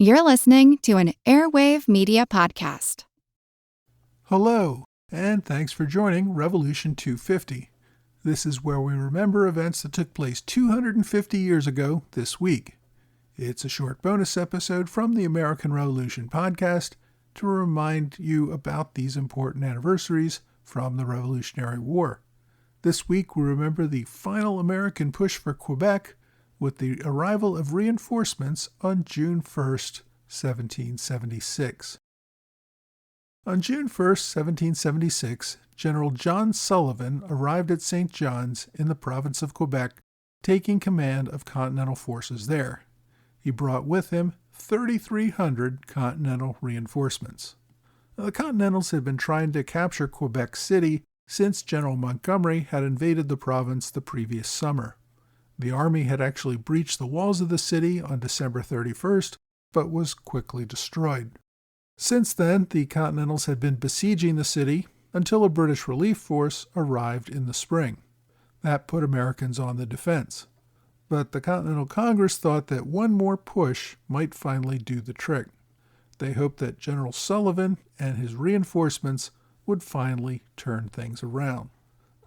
You're listening to an Airwave Media Podcast. Hello, and thanks for joining Revolution 250. This is where we remember events that took place 250 years ago this week. It's a short bonus episode from the American Revolution podcast to remind you about these important anniversaries from the Revolutionary War. This week we remember the final American push for Quebec with the arrival of reinforcements on June 1st, 1776. On June 1st, 1776, General John Sullivan arrived at St. John's in the province of Quebec, taking command of Continental forces there. He brought with him 3,300 Continental reinforcements. Now, the Continentals had been trying to capture Quebec City since General Montgomery had invaded the province the previous summer. The army had actually breached the walls of the city on December 31st, but was quickly destroyed. Since then, the Continentals had been besieging the city until a British relief force arrived in the spring. That put Americans on the defense. But the Continental Congress thought that one more push might finally do the trick. They hoped that General Sullivan and his reinforcements would finally turn things around.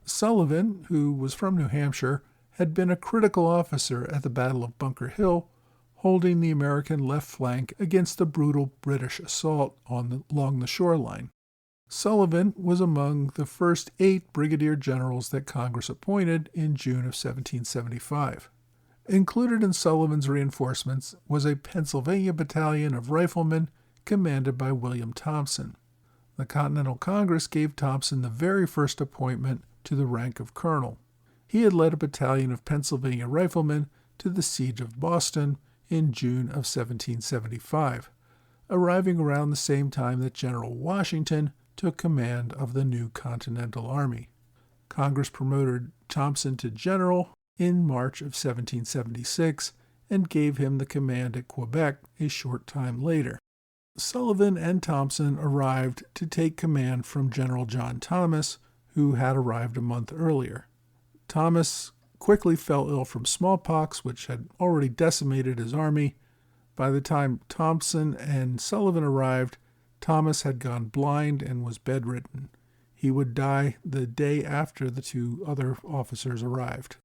Sullivan, who was from New Hampshire, had been a critical officer at the Battle of Bunker Hill, holding the American left flank against the brutal British assault along the shoreline. Sullivan was among the first 8 brigadier generals that Congress appointed in June of 1775. Included in Sullivan's reinforcements was a Pennsylvania battalion of riflemen commanded by William Thompson. The Continental Congress gave Thompson the very first appointment to the rank of colonel. He had led a battalion of Pennsylvania riflemen to the siege of Boston in June of 1775, arriving around the same time that General Washington took command of the new Continental Army. Congress promoted Thompson to general in March of 1776 and gave him the command at Quebec a short time later. Sullivan and Thompson arrived to take command from General John Thomas, who had arrived a month earlier. Thomas quickly fell ill from smallpox, which had already decimated his army. By the time Thompson and Sullivan arrived, Thomas had gone blind and was bedridden. He would die the day after the 2 other officers arrived.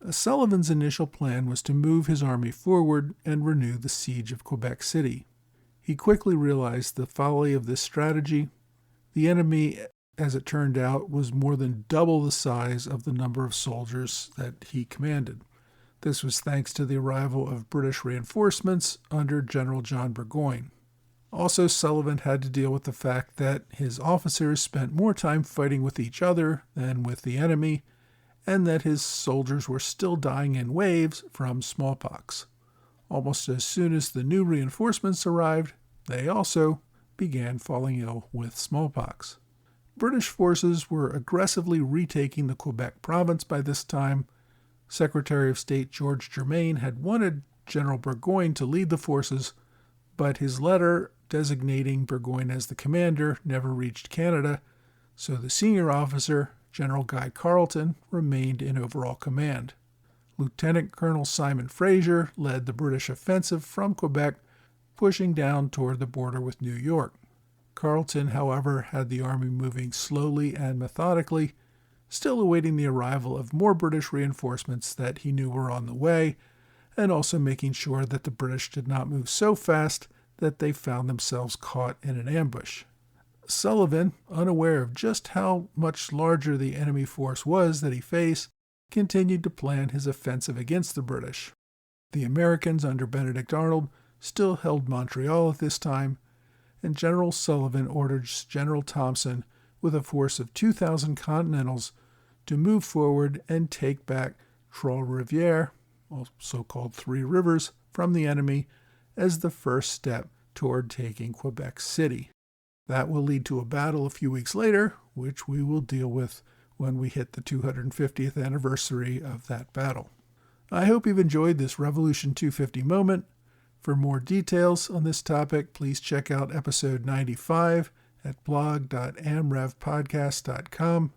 Sullivan's initial plan was to move his army forward and renew the siege of Quebec City. He quickly realized the folly of this strategy. The enemy, as it turned out, was more than double the size of the number of soldiers that he commanded. This was thanks to the arrival of British reinforcements under General John Burgoyne. Also, Sullivan had to deal with the fact that his officers spent more time fighting with each other than with the enemy, and that his soldiers were still dying in waves from smallpox. Almost as soon as the new reinforcements arrived, they also began falling ill with smallpox. British forces were aggressively retaking the Quebec Province by this time. Secretary of State George Germain had wanted General Burgoyne to lead the forces, but his letter designating Burgoyne as the commander never reached Canada, so the senior officer, General Guy Carleton, remained in overall command. Lieutenant Colonel Simon Fraser led the British offensive from Quebec, pushing down toward the border with New York. Carleton, however, had the army moving slowly and methodically, still awaiting the arrival of more British reinforcements that he knew were on the way, and also making sure that the British did not move so fast that they found themselves caught in an ambush. Sullivan, unaware of just how much larger the enemy force was that he faced, continued to plan his offensive against the British. The Americans under Benedict Arnold still held Montreal at this time, and General Sullivan ordered General Thompson with a force of 2,000 Continentals to move forward and take back Trois-Rivières, also called Three Rivers, from the enemy as the first step toward taking Quebec City. That will lead to a battle a few weeks later, which we will deal with when we hit the 250th anniversary of that battle. I hope you've enjoyed this Revolution 250 moment. For more details on this topic, please check out episode 95 at blog.amrevpodcast.com.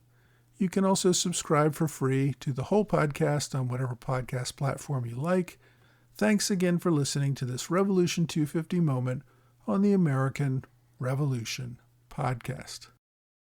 You can also subscribe for free to the whole podcast on whatever podcast platform you like. Thanks again for listening to this Revolution 250 moment on the American Revolution podcast.